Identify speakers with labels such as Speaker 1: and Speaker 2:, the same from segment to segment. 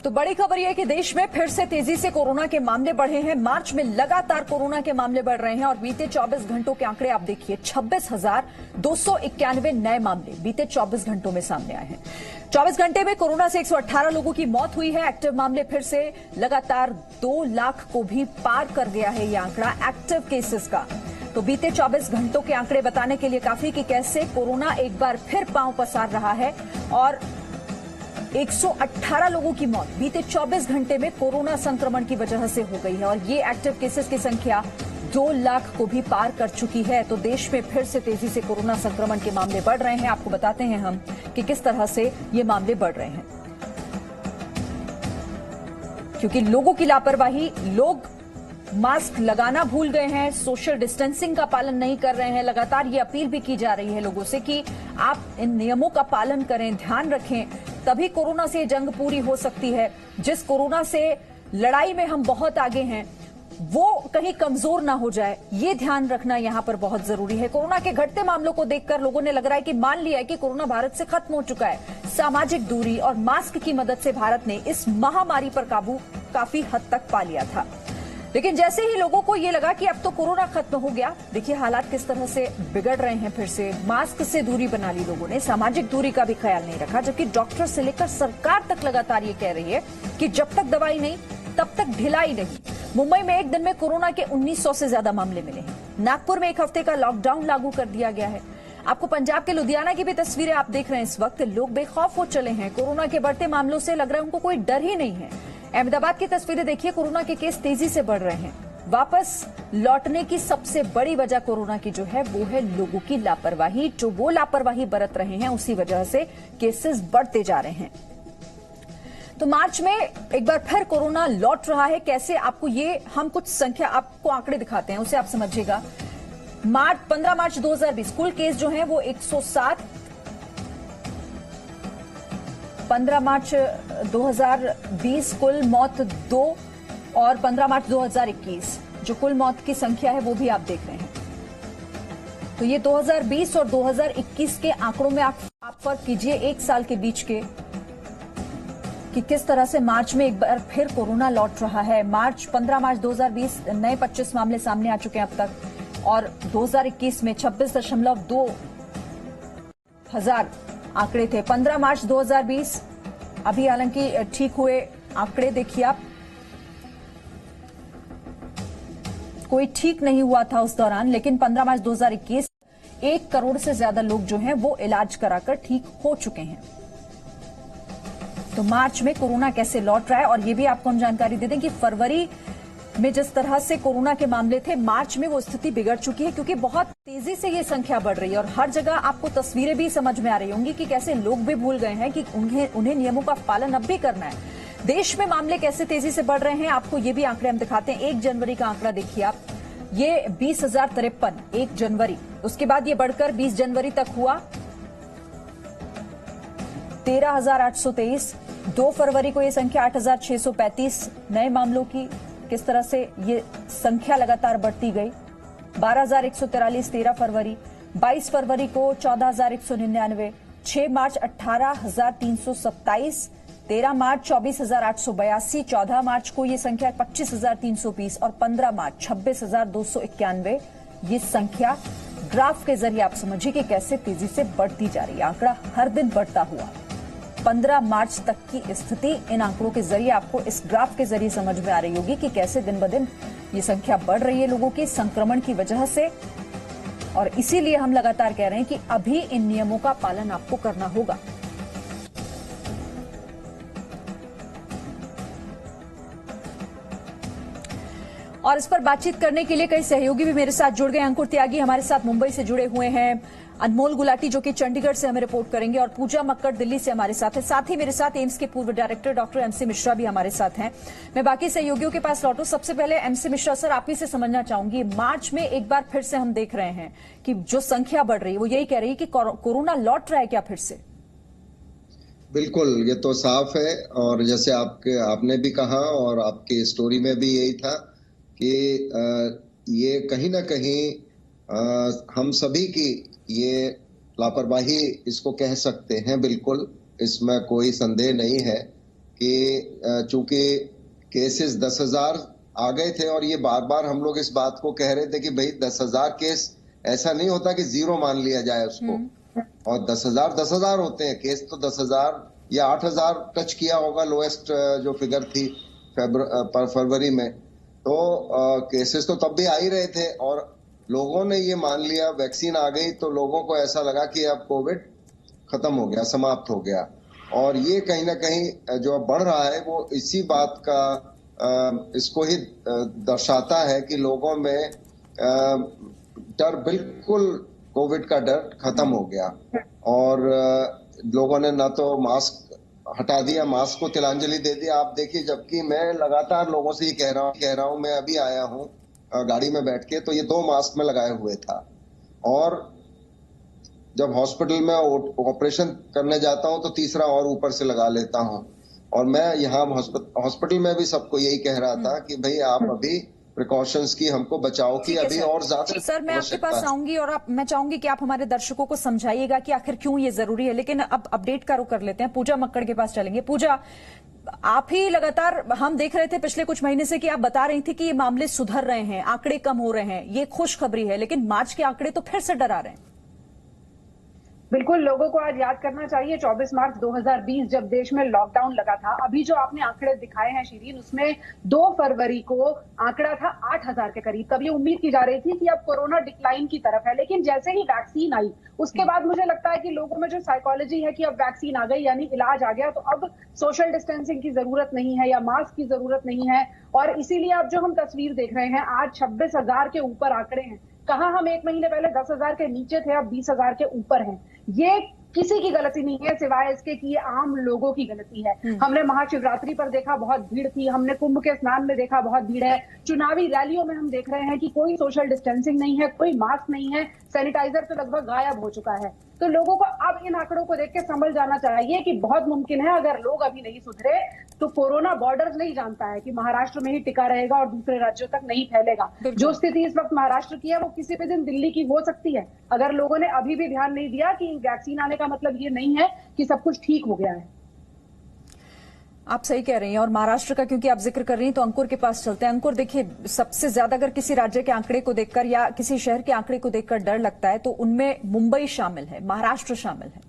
Speaker 1: तो बड़ी खबर यह है कि देश में फिर से तेजी से कोरोना के मामले बढ़े हैं। मार्च में लगातार कोरोना के मामले बढ़ रहे हैं और बीते 24 घंटों के आंकड़े आप देखिए, 26,291 नए मामले बीते 24 घंटों में सामने आए हैं। 24 घंटे में कोरोना से 118 लोगों की मौत हुई है। एक्टिव मामले फिर से लगातार 2 लाख को भी पार कर गया है यह आंकड़ा एक्टिव केसेस का। तो बीते 24 घंटों के आंकड़े बताने के लिए काफी कि कैसे कोरोना एक बार फिर पांव पसार रहा है और 118 लोगों की मौत बीते 24 घंटे में कोरोना संक्रमण की वजह से हो गई है और ये एक्टिव केसेस की संख्या 2 लाख को भी पार कर चुकी है। तो देश में फिर से तेजी से कोरोना संक्रमण के मामले बढ़ रहे हैं। आपको बताते हैं हम कि किस तरह से ये मामले बढ़ रहे हैं, क्योंकि लोगों की लापरवाही, लोग मास्क लगाना भूल गए हैं, सोशल डिस्टेंसिंग का पालन नहीं कर रहे हैं। लगातार ये अपील भी की जा रही है लोगों से कि आप इन नियमों का पालन करें, ध्यान रखें, तभी कोरोना से जंग पूरी हो सकती है। जिस कोरोना से लड़ाई में हम बहुत आगे हैं वो कहीं कमजोर ना हो जाए, ये ध्यान रखना यहां पर बहुत जरूरी है। कोरोना के घटते मामलों को देखकर लोगों ने लग रहा है कि मान लिया है कि कोरोना भारत से खत्म हो चुका है। सामाजिक दूरी और मास्क की मदद से भारत ने इस महामारी पर काबू काफी हद तक पा लिया था। लेकिन जैसे ही लोगों को ये लगा कि अब तो कोरोना खत्म हो गया, देखिए हालात किस तरह से बिगड़ रहे हैं। फिर से मास्क से दूरी बना ली लोगों ने, सामाजिक दूरी का भी ख्याल नहीं रखा, जबकि डॉक्टर से लेकर सरकार तक लगातार ये कह रही है कि जब तक दवाई नहीं तब तक ढिलाई नहीं। मुंबई में एक दिन में कोरोना के 1900 से ज्यादा मामले मिले हैं। नागपुर में एक हफ्ते का लॉकडाउन लागू कर दिया गया है। आपको पंजाब के लुधियाना की भी तस्वीरें आप देख रहे हैं। इस वक्त लोग बेखौफ हो चले हैं। कोरोना के बढ़ते मामलों से लग रहा है उनको कोई डर ही नहीं है। अहमदाबाद की तस्वीरें देखिए, कोरोना के केस तेजी से बढ़ रहे हैं। वापस लौटने की सबसे बड़ी वजह कोरोना की जो है वो है लोगों की लापरवाही। जो वो लापरवाही बरत रहे हैं उसी वजह से केसेस बढ़ते जा रहे हैं। तो मार्च में एक बार फिर कोरोना लौट रहा है। कैसे, आपको ये हम कुछ संख्या, आपको आंकड़े दिखाते हैं, उसे आप समझिएगा। 15 मार्च 2020 कुल केस जो हैं वो 107, 15 मार्च 2020 कुल मौत 2 और 15 मार्च 2021 जो कुल मौत की संख्या है वो भी आप देख रहे हैं। तो ये 2020 और 2021 के आंकड़ों में आप फर्क कीजिए, एक साल के बीच के, कि किस तरह से मार्च में एक बार फिर कोरोना लौट रहा है। 15 मार्च 2020 नए 25 मामले सामने आ चुके हैं अब तक और 2021 में 26.2 हजार आंकड़े थे। 15 मार्च 2020 अभी हालांकि ठीक हुए आंकड़े देखिए आप, कोई ठीक नहीं हुआ था उस दौरान, लेकिन 15 मार्च 2021 1 करोड़ से ज्यादा लोग जो हैं वो इलाज कराकर ठीक हो चुके हैं। तो मार्च में कोरोना कैसे लौट रहा है, और ये भी आपको हम जानकारी दे दें कि फरवरी में जिस तरह से कोरोना के मामले थे, मार्च में वो स्थिति बिगड़ चुकी है, क्योंकि बहुत तेजी से ये संख्या बढ़ रही है। और हर जगह आपको तस्वीरें भी समझ में आ रही होंगी कि कैसे लोग भी भूल गए हैं कि उन्हें नियमों का पालन अब भी करना है। देश में मामले कैसे तेजी से बढ़ रहे हैं, आपको ये भी आंकड़े हम दिखाते हैं। 1 जनवरी का आंकड़ा देखिए आप, ये 20,053 1 जनवरी, उसके बाद ये बढ़कर 20 जनवरी तक हुआ 13,823, 2 फरवरी को ये संख्या 8,635 नए मामलों की, किस तरह से ये संख्या लगातार बढ़ती गई। 12,143 13 फरवरी, 22 फरवरी को 14,199, 6 मार्च 18,327, 13 मार्च 24,882, 14 मार्च को ये संख्या 25,320 और 15 मार्च 26,291। ये संख्या ग्राफ के जरिए आप समझिए कि कैसे तेजी से बढ़ती जा रही है। आंकड़ा हर दिन बढ़ता हुआ 15 मार्च तक की स्थिति इन आंकड़ों के जरिए आपको इस ग्राफ के जरिए समझ में आ रही होगी कि कैसे दिन ब दिन ये संख्या बढ़ रही है लोगों की संक्रमण की वजह से। और इसीलिए हम लगातार कह रहे हैं कि अभी इन नियमों का पालन आपको करना होगा। और इस पर बातचीत करने के लिए कई सहयोगी भी मेरे साथ जुड़ गए। अंकुर त्यागी हमारे साथ मुंबई से जुड़े हुए हैं, अनमोल गुलाटी जो कि चंडीगढ़ से हमें रिपोर्ट करेंगे, और पूजा मक्कड़ दिल्ली से हमारे साथ है। साथ ही मेरे साथ एम्स के पूर्व डायरेक्टर डॉक्टर एमसी मिश्रा भी हमारे साथ हैं। मैं बाकी सहयोगियों के पास लौटूं। सबसे पहले एमसी मिश्रा सर, आप ही से समझना चाहूंगी, मार्च में एक बार फिर से हम देख रहे हैं कि जो संख्या बढ़ रही है वो यही कह रही है कि कोरोना लौट रहा है क्या फिर से?
Speaker 2: बिल्कुल, ये तो साफ है। और जैसे आपने भी कहा और आपकी स्टोरी में भी यही था कि ये कहीं ना कहीं हम सभी की ये लापरवाही इसको कह सकते हैं। बिल्कुल, इसमें कोई संदेह नहीं है कि चूंकि केसेस 10,000 आ गए थे और ये बार बार हम लोग इस बात को कह रहे थे कि भाई 10,000 केस ऐसा नहीं होता कि जीरो मान लिया जाए उसको, और 10,000 होते हैं केस, तो 10,000 या 8,000 टच किया होगा लोएस्ट जो फिगर थी फरवरी में। तो केसेस तो तब भी आ ही रहे थे और लोगों ने ये मान लिया, वैक्सीन आ गई तो लोगों को ऐसा लगा कि अब कोविड खत्म हो गया, समाप्त हो गया। और ये कहीं ना कहीं जो बढ़ रहा है वो इसी बात का इसको ही दर्शाता है कि लोगों में डर, बिल्कुल कोविड का डर खत्म हो गया। और लोगों ने ना तो मास्क हटा दिया, मास्क को तिलांजलि दे दी। आप देखिए, जबकि मैं लगातार लोगों से ये कह रहा हूं, मैं अभी आया हूं गाड़ी में बैठ के, तो ये 2 मास्क में लगाए हुए था। और जब हॉस्पिटल में ऑपरेशन करने जाता हूं तो तीसरा और ऊपर से लगा लेता हूं। और मैं यहाँ हॉस्पिटल में भी सबको यही कह रहा था कि भाई आप अभी प्रिकॉशंस की, हमको बचाओ की अभी और ज्यादा।
Speaker 1: सर, मैं आपके पास आऊंगी और मैं चाहूंगी कि आप हमारे दर्शकों को समझाइएगा कि आखिर क्यों ये जरूरी है। लेकिन अब अपडेट का रुख कर लेते हैं, पूजा मक्कड़ के पास चलेंगे। पूजा, आप ही लगातार हम देख रहे थे पिछले कुछ महीने से कि आप बता रही थी कि ये मामले सुधर रहे हैं, आंकड़े कम हो रहे हैं, ये खुशखबरी है, लेकिन मार्च के आंकड़े तो फिर से डरा रहे हैं।
Speaker 3: बिल्कुल, लोगों को आज याद करना चाहिए 24 मार्च 2020 जब देश में लॉकडाउन लगा था। अभी जो आपने आंकड़े दिखाए हैं शिरीन, उसमें 2 फरवरी को आंकड़ा था 8,000 के करीब। तब ये उम्मीद की जा रही थी कि अब कोरोना डिक्लाइन की तरफ है, लेकिन जैसे ही वैक्सीन आई उसके बाद मुझे लगता है कि लोगों में जो साइकोलॉजी है कि अब वैक्सीन आ गई यानी इलाज आ गया, तो अब सोशल डिस्टेंसिंग की जरूरत नहीं है या मास्क की जरूरत नहीं है। और इसीलिए अब जो हम तस्वीर देख रहे हैं, आज 26,000 के ऊपर आंकड़े हैं। कहाँ हम 1 महीने पहले 10,000 के नीचे थे, अब 20,000 के ऊपर हैं। ये किसी की गलती नहीं है सिवाय इसके कि ये आम लोगों की गलती है। हमने महाशिवरात्रि पर देखा बहुत भीड़ थी, हमने कुंभ के स्नान में देखा बहुत भीड़ है, चुनावी रैलियों में हम देख रहे हैं कि कोई सोशल डिस्टेंसिंग नहीं है, कोई मास्क नहीं है, सैनिटाइजर तो लगभग गायब हो चुका है। तो लोगों को अब इन आंकड़ों को देख के समझ जाना चाहिए कि बहुत मुमकिन है अगर लोग अभी नहीं सुधरे तो कोरोना बॉर्डर्स नहीं जानता है कि महाराष्ट्र में ही टिका रहेगा और दूसरे राज्यों तक नहीं फैलेगा। जो स्थिति इस वक्त महाराष्ट्र की है वो किसी भी दिन दिल्ली की हो सकती है, अगर लोगों ने अभी भी ध्यान नहीं दिया कि वैक्सीन आने का मतलब ये नहीं है कि सब कुछ ठीक हो गया है।
Speaker 1: आप सही कह रही हैं। और महाराष्ट्र का क्योंकि आप जिक्र कर रही हैं तो अंकुर के पास चलते हैं। अंकुर, देखिए, सबसे ज्यादा अगर किसी राज्य के आंकड़े को देखकर या किसी शहर के आंकड़े को देखकर डर लगता है तो उनमें मुंबई शामिल है, महाराष्ट्र शामिल है।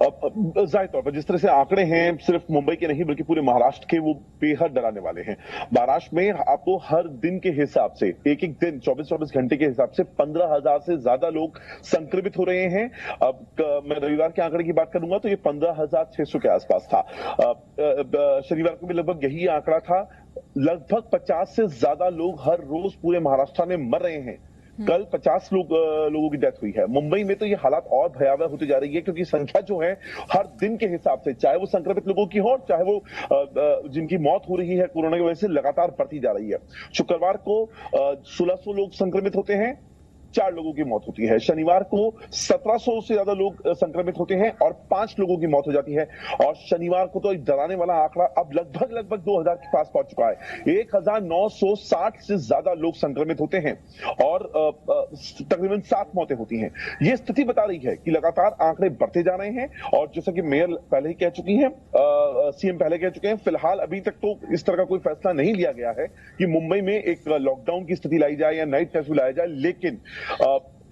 Speaker 4: जाहिर तौर पर जिस तरह से आंकड़े हैं सिर्फ मुंबई के नहीं बल्कि पूरे महाराष्ट्र के, वो बेहद डराने वाले हैं। महाराष्ट्र में आपको हर दिन के हिसाब से, एक एक दिन 24-24 घंटे के हिसाब से 15,000 से ज्यादा लोग संक्रमित हो रहे हैं। अब मैं रविवार के आंकड़े की बात करूंगा तो ये 15,600 के आसपास था। शनिवार को भी लगभग यही आंकड़ा था। लगभग 50 से ज्यादा लोग हर रोज पूरे महाराष्ट्र में मर रहे हैं। कल 50 लोगों की डेथ हुई है। मुंबई में तो ये हालात और भयावह होती जा रही है क्योंकि संख्या जो है हर दिन के हिसाब से, चाहे वो संक्रमित लोगों की हो चाहे वो जिनकी मौत हो रही है कोरोना की वजह से, लगातार बढ़ती जा रही है। शुक्रवार को 1600 लोग संक्रमित होते हैं, 4 लोगों की मौत होती है। शनिवार को 1700 से ज्यादा लोग संक्रमित होते हैं और 5 लोगों की मौत हो जाती है। और शनिवार को तो एक डराने वाला आंकड़ा अब लगभग 2000 के पास पहुंच चुका है। 1960 से ज्यादा लोग संक्रमित होते हैं और तकरीबन 7 मौतें होती हैं। ये स्थिति बता रही है कि लगातार आंकड़े बढ़ते जा रहे हैं। और जैसा कि मेयर पहले ही कह चुकी हैं, सीएम पहले कह चुके हैं, फिलहाल अभी तक तो इस तरह का कोई फैसला नहीं लिया गया है कि मुंबई में एक लॉकडाउन की स्थिति लाई जाए या नाइट कर्फ्यू लाया जाए। लेकिन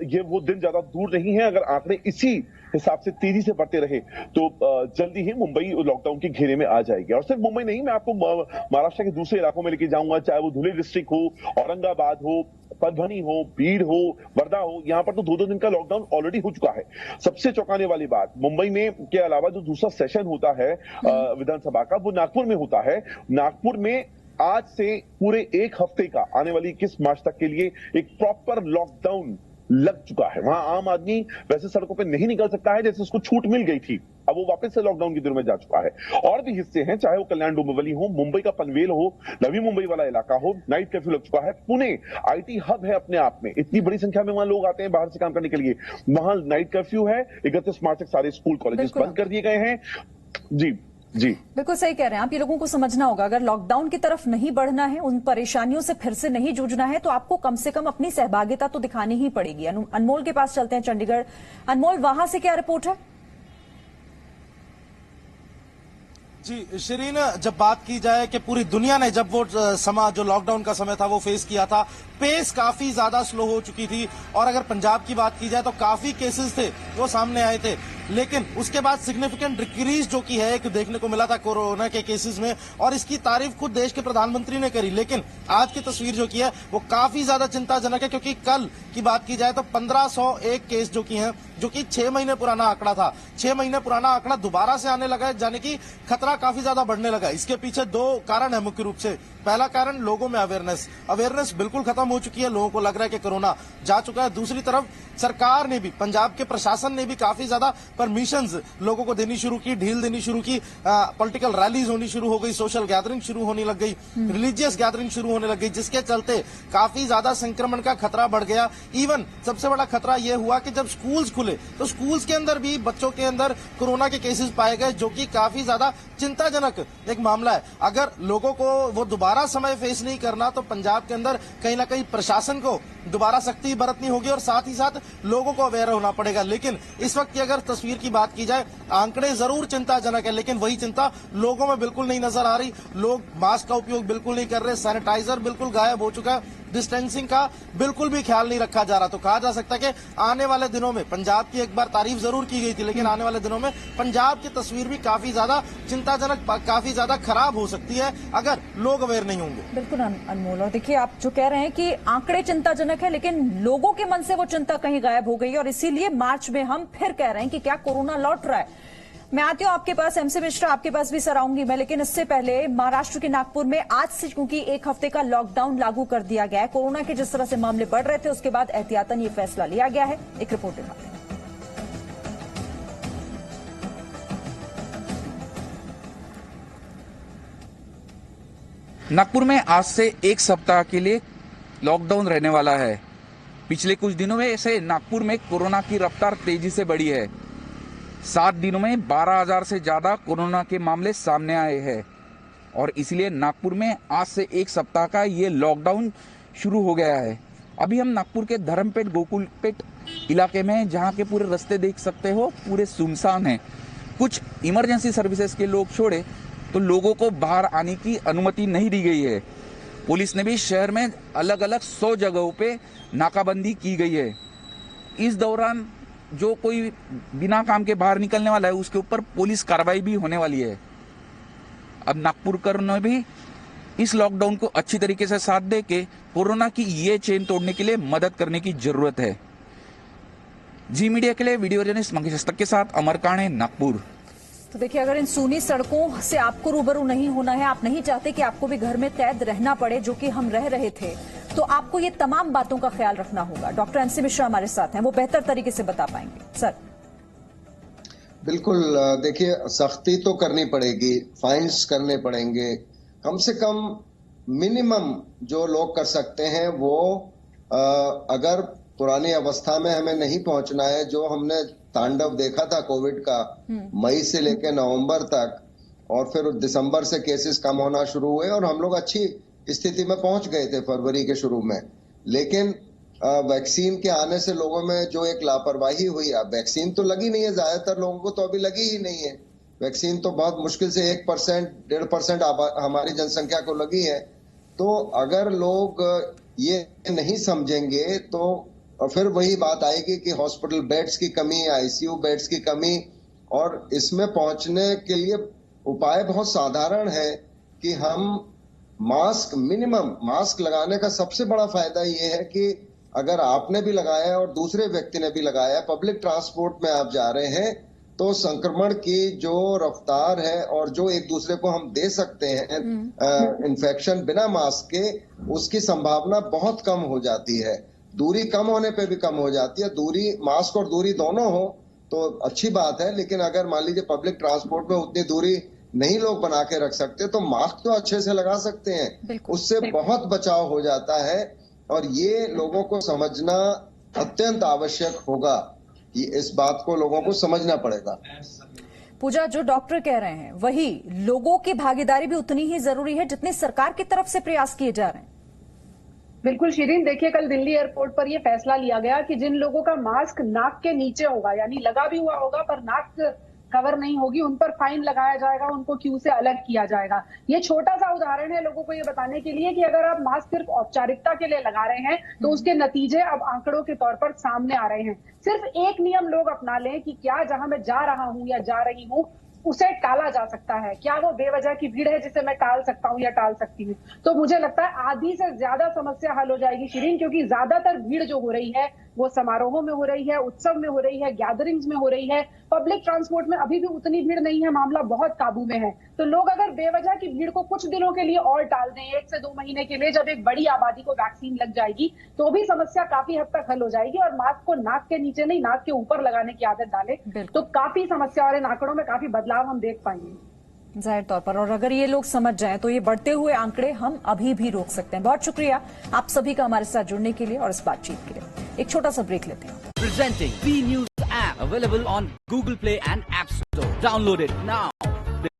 Speaker 4: ये वो दिन ज्यादा दूर नहीं है। अगर आंकड़े इसी हिसाब से तेजी से बढ़ते रहे तो जल्दी ही मुंबई लॉकडाउन के घेरे में आ जाएगी। और सिर्फ मुंबई नहीं, मैं आपको महाराष्ट्र के दूसरे इलाकों में लेके जाऊंगा, चाहे वो धुले डिस्ट्रिक्ट हो, औरंगाबाद हो, परभनी हो, भीड़ हो, वर्धा हो। यहां पर तो 2-2 दिन का लॉकडाउन ऑलरेडी हो चुका है। सबसे चौंकाने वाली बात, मुंबई में के अलावा जो दूसरा सेशन होता है विधानसभा का, वो नागपुर में होता है। नागपुर में आज से पूरे 1 हफ्ते का, आने वाली 21 मार्च तक के लिए एक प्रॉपर लॉकडाउन लग चुका है। वहां आम आदमी वैसे सड़कों पे नहीं निकल सकता है, जैसे उसको छूट मिल गई थी। अब वो वापस से लॉकडाउन की दौर में जा चुका है। और भी हिस्से हैं, चाहे वो कल्याण डोंबिवली हो, मुंबई का पनवेल हो, नवी मुंबई वाला इलाका हो, नाइट कर्फ्यू लग चुका है। पुणे आईटी हब है अपने आप में, इतनी बड़ी संख्या में वहां लोग आते हैं बाहर से काम करने के लिए, वहां नाइट कर्फ्यू है। 31 मार्च तक सारे स्कूल कॉलेजेस बंद कर दिए गए हैं। जी
Speaker 1: बिल्कुल सही कह रहे हैं आप। ये लोगों को समझना होगा, अगर लॉकडाउन की तरफ नहीं बढ़ना है, उन परेशानियों से फिर से नहीं जूझना है, तो आपको कम से कम अपनी सहभागिता तो दिखानी ही पड़ेगी। अनमोल के पास चलते हैं, चंडीगढ़। अनमोल, वहां से क्या रिपोर्ट है?
Speaker 5: जी शिरीन, जब बात की जाए कि पूरी दुनिया ने जब वो समय जो लॉकडाउन का समय था वो फेस किया था, पेस काफी ज्यादा स्लो हो चुकी थी। और अगर पंजाब की बात की जाए तो काफी केसेस थे वो सामने आए थे, लेकिन उसके बाद सिग्निफिकेंट डिक्रीज जो की है एक देखने को मिला था कोरोना के केसेस में, और इसकी तारीफ खुद देश के प्रधानमंत्री ने करी। लेकिन आज की तस्वीर जो की है वो काफी ज्यादा चिंताजनक है, क्योंकि कल की बात की जाए तो 1501 केस जो की है, जो कि 6 महीने पुराना आंकड़ा था, 6 महीने पुराना आंकड़ा दोबारा से आने लगा है, यानी कि खतरा काफी ज्यादा बढ़ने लगा। इसके पीछे दो कारण है मुख्य रूप से। पहला कारण लोगों में अवेयरनेस बिल्कुल खत्म हो चुकी है, लोगों को लग रहा है कि कोरोना जा चुका है। दूसरी तरफ सरकार ने भी, पंजाब के प्रशासन ने भी काफी ज्यादा परमिशंस लोगों को देनी शुरू की, ढील देनी शुरू की। पॉलिटिकल रैलीज होनी शुरू हो गई, सोशल गैदरिंग शुरू होने लग गई, रिलीजियस गैदरिंग शुरू होने लग गई, जिसके चलते काफी ज्यादा संक्रमण का खतरा बढ़ गया। इवन सबसे बड़ा खतरा यह हुआ कि जब स्कूल्स खुले तो स्कूल्स के अंदर भी बच्चों के अंदर कोरोना के केसेस पाए गए, जो कि काफी ज्यादा चिंताजनक एक मामला है। अगर लोगों को वो दोबारा समय फेस नहीं करना तो पंजाब के अंदर कहीं ना कहीं प्रशासन को दोबारा सख्ती बरतनी होगी और साथ ही साथ लोगों को अवेयर होना पड़ेगा। लेकिन इस वक्त की अगर तस्वीर की बात की जाए, आंकड़े जरूर चिंताजनक है, लेकिन वही चिंता लोगों में बिल्कुल नहीं नजर आ रही। लोग मास्क का उपयोग बिल्कुल नहीं कर रहे, सैनिटाइजर बिल्कुल गायब हो चुका है, डिस्टेंसिंग का बिल्कुल भी ख्याल नहीं रखा जा रहा। तो कहा जा सकता है कि आने वाले दिनों में, पंजाब की एक बार तारीफ जरूर की गई थी, लेकिन आने वाले दिनों में पंजाब की तस्वीर भी काफी ज्यादा चिंताजनक, काफी ज्यादा खराब हो सकती है अगर लोग अवेयर नहीं होंगे।
Speaker 1: बिल्कुल अनमोल, और देखिए आप जो कह रहे हैं कि आंकड़े चिंताजनक है, लेकिन लोगों के मन से वो चिंता कहीं गायब हो गई, और इसीलिए मार्च में हम फिर कह रहे हैं कि क्या कोरोना लौट रहा है। मैं आती हूं आपके पास, एमसी मिश्रा, आपके पास भी सर आऊंगी मैं, लेकिन इससे पहले महाराष्ट्र के नागपुर में आज से क्योंकि एक हफ्ते का लॉकडाउन लागू कर दिया गया है, कोरोना के जिस तरह से मामले बढ़ रहे थे उसके बाद एहतियातन ये फैसला लिया गया है। एक रिपोर्ट दिखाते हैं।
Speaker 6: नागपुर में आज से एक सप्ताह के लिए लॉकडाउन रहने वाला है। पिछले कुछ दिनों में से नागपुर में कोरोना की रफ्तार तेजी से बढ़ी है। 7 दिनों में 12,000 से ज्यादा कोरोना के मामले सामने आए हैं, और इसलिए नागपुर में आज से एक सप्ताह का ये लॉकडाउन शुरू हो गया है। अभी हम नागपुर के धर्मपेट गोकुलपेट इलाके में हैं, जहाँ के पूरे रास्ते देख सकते हो पूरे सुनसान हैं। कुछ इमरजेंसी सर्विसेज के लोग छोड़े तो लोगों को बाहर आने की अनुमति नहीं दी गई है। पुलिस ने भी शहर में अलग अलग 100 जगहों पे नाकाबंदी की गई है। इस दौरान जो कोई बिना काम के बाहर निकलने वाला है उसके ऊपर पुलिस कार्रवाई भी होने वाली है। अब नागपुरकर ने भी इस लॉकडाउन को अच्छी तरीके से साथ दे के कोरोना की ये चेन तोड़ने के लिए मदद करने की जरूरत है। जी मीडिया के लिए वीडियो जर्नलिस्ट मंगेश हस्तक के साथ अमर काणे, नागपुर।
Speaker 1: तो देखिए, अगर इन सूनी सड़कों से आपको रूबरू नहीं होना है, आप नहीं चाहते कि आपको भी घर में कैद रहना पड़े जो कि हम रह रहे थे, तो आपको ये तमाम बातों का ख्याल रखना होगा। डॉक्टर एमसी मिश्रा हमारे साथ हैं, वो बेहतर तरीके से बता पाएंगे। सर
Speaker 2: बिल्कुल, देखिए सख्ती तो करनी पड़ेगी, फाइन्स करने पड़ेंगे, कम से कम मिनिमम जो लोग कर सकते हैं वो अगर पुरानी अवस्था में हमें नहीं पहुंचना है, जो हमने तांडव देखा था कोविड का मई से लेकर नवंबर तक, और फिर दिसंबर से केसेस कम होना शुरू हुए और हम लोग अच्छी स्थिति में पहुंच गए थे फरवरी के शुरू में। लेकिन वैक्सीन के आने से लोगों में जो एक लापरवाही हुई, अब वैक्सीन तो लगी नहीं है, ज्यादातर लोगों को तो अभी लगी ही नहीं है वैक्सीन, तो बहुत मुश्किल से 1%, 1.5% हमारी जनसंख्या को लगी है। तो अगर लोग ये नहीं समझेंगे तो फिर वही बात आएगी कि हॉस्पिटल बेड्स की कमी, आईसीयू बेड्स की कमी, और इसमें पहुंचने के लिए उपाय बहुत साधारण है कि हम मिनिमम मास्क लगाने का सबसे बड़ा फायदा ये है कि अगर आपने भी लगाया है और दूसरे व्यक्ति ने भी लगाया है, पब्लिक ट्रांसपोर्ट में आप जा रहे हैं, तो संक्रमण की जो रफ्तार है और जो एक दूसरे को हम दे सकते हैं इन्फेक्शन बिना मास्क के, उसकी संभावना बहुत कम हो जाती है। दूरी कम होने पे भी कम हो जाती है। दूरी, मास्क और दूरी दोनों हो तो अच्छी बात है, लेकिन अगर मान लीजिए पब्लिक ट्रांसपोर्ट में उतनी दूरी नहीं लोग बना के रख सकते तो मास्क तो अच्छे से लगा सकते हैं, उससे बहुत बचाव हो जाता है। और ये लोगों को समझना अत्यंत आवश्यक होगा, कि इस बात को लोगों को समझना पड़ेगा।
Speaker 1: पूजा, जो डॉक्टर कह रहे हैं वही लोगों की भागीदारी भी उतनी ही जरूरी है जितनी सरकार की तरफ से प्रयास किए जा रहे हैं।
Speaker 3: बिल्कुल शिरीन, देखिए कल दिल्ली एयरपोर्ट पर यह फैसला लिया गया कि जिन लोगों का मास्क नाक के नीचे होगा, यानी लगा भी हुआ होगा पर नाक कवर नहीं होगी उन पर फाइन लगाया जाएगा, उनको क्यू से अलग किया जाएगा। ये छोटा सा उदाहरण है लोगों को ये बताने के लिए कि अगर आप मास्क सिर्फ औपचारिकता के लिए लगा रहे हैं तो उसके नतीजे अब आंकड़ों के तौर पर सामने आ रहे हैं। सिर्फ एक नियम लोग अपना लें कि क्या जहां मैं जा रहा हूं या जा रही हूं उसे टाला जा सकता है, क्या वो बेवजह की भीड़ है जिसे मैं टाल सकता हूं या टाल सकती हूं। तो मुझे लगता है आधी से ज्यादा समस्या हल हो जाएगी शिरीन, क्योंकि ज्यादातर भीड़ जो हो रही है वो समारोहों में हो रही है, उत्सव में हो रही है, गैदरिंग्स में हो रही है। पब्लिक ट्रांसपोर्ट में अभी भी उतनी भीड़ नहीं है, मामला बहुत काबू में है। तो लोग अगर बेवजह की भीड़ को कुछ दिनों के लिए और टाल दें, 1 से 2 महीने के लिए, जब एक बड़ी आबादी को वैक्सीन लग जाएगी तो भी समस्या काफी हद तक हल हो जाएगी। और मास्क को नाक के नीचे नहीं, नाक के ऊपर लगाने की आदत डाले तो काफी समस्या और इन आंकड़ों में काफी बदलाव हम देख पाएंगे
Speaker 1: जाहिर तौर पर। और अगर ये लोग समझ जाएं तो ये बढ़ते हुए आंकड़े हम अभी भी रोक सकते हैं। बहुत शुक्रिया आप सभी का हमारे साथ जुड़ने के लिए और इस बातचीत के लिए। एक छोटा सा ब्रेक लेते हैं।
Speaker 7: Presenting B News app available on Google Play and App Store. Download it now.